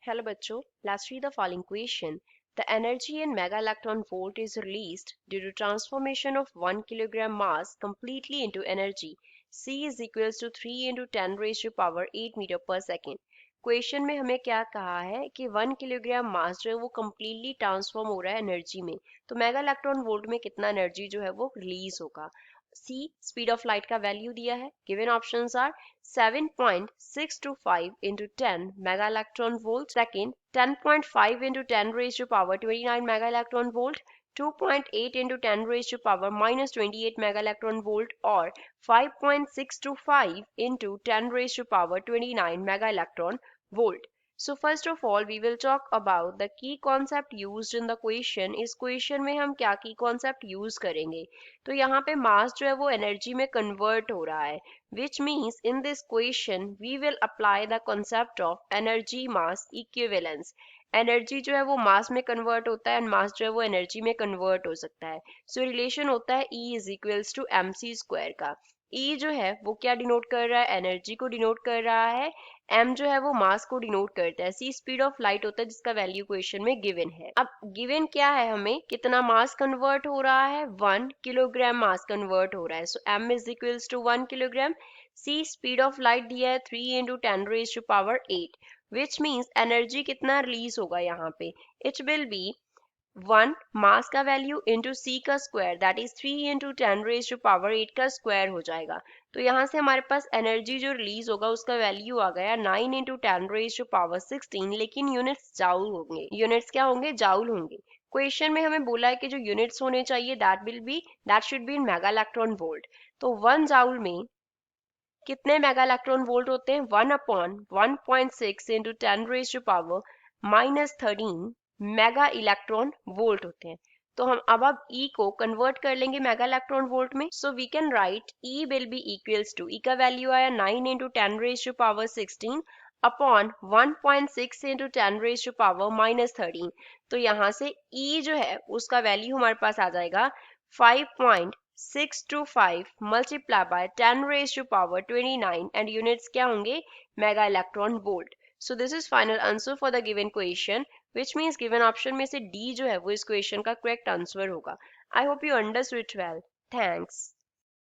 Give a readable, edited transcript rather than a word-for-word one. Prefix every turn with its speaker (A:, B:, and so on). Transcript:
A: Hello बच्चों, let's read the following question. The energy in megaelectron volt is released due to transformation of 1 kilogram mass completely into energy. C is equals to 3 into 10 raised to power 8 meter per second. Question में हमें क्या कहा है कि 1 kilogram mass जो है वो completely transform हो रहा है एनर्जी में, तो मेगा इलेक्ट्रॉन वोल्ट में कितना एनर्जी जो है वो रिलीज होगा. सी स्पीड ऑफ लाइट का वैल्यू दिया है. Given options are 7.625 into 10 mega electron volt second, 10.5 into 10 raised to power 29 mega electron volt, 2.8 into 10 raised to power minus 28 mega electron volt, or 5.625 into 10 raised to power 29 mega electron volt. So first of all we will talk about the key concept used in the question. इस question में हम क्या की concept use करेंगे. तो यहाँ पे मास जो है वो एनर्जी में कन्वर्ट हो रहा है, which means in this question we will apply the concept of energy mass equivalence. Energy जो है वो मास में कन्वर्ट होता है एंड मास जो है वो एनर्जी में कन्वर्ट हो सकता है. सो रिलेशन होता है E is equals to mc square का. E जो है वो क्या डिनोट कर रहा है, एनर्जी को डिनोट कर रहा है. m जो है वो मास को डिनोट करता है. c स्पीड ऑफ लाइट होता है जिसका वैल्यू क्वेश्चन में गिवन है. अब गिवन क्या है, हमें कितना मास कन्वर्ट हो रहा है, 1 किलोग्राम मास कन्वर्ट हो रहा है. So m is equals to 1 kilogram. c speed of light दिया है 3 into 10 raised to power 8, which means energy कितना रिलीज होगा यहाँ पे, इट विल बी 1 मास का वैल्यू इंटू सी का square, that is 3 into 10 raised to power 8 का स्क्वायर हो जाएगा. तो यहाँ से हमारे पास एनर्जी जो रिलीज होगा उसका वैल्यू आ गया 9 into 10 raised to power 16, लेकिन यूनिट्स जाउल होंगे. यूनिट्स क्या होंगे, जाउल होंगे. क्वेश्चन में हमें बोला है कि जो यूनिट्स होने चाहिए that should be in mega electron volt. तो 1 जाउल में कितने मेगा इलेक्ट्रॉन वोल्ट होते हैं, 1 upon 1.6 into 10 raise to power minus 13 mega electron volt होते हैं. तो हम अब E को कन्वर्ट कर लेंगे मेगा इलेक्ट्रॉन वोल्ट में. So we can write E will be equals to, E का वैल्यू आया 9 into 10 raise to power 16 upon 1.6 into 10 raise to power minus 13. तो यहाँ से E जो है उसका वैल्यू हमारे पास आ जाएगा 5.625 multiply by 10 raised to power 29 and units क्या होंगे, mega electron volt. So this is final answer for the given question, which means given option में से D जो है वो इस क्वेश्चन का करेक्ट आंसर होगा. I hope you understood it well. Thanks.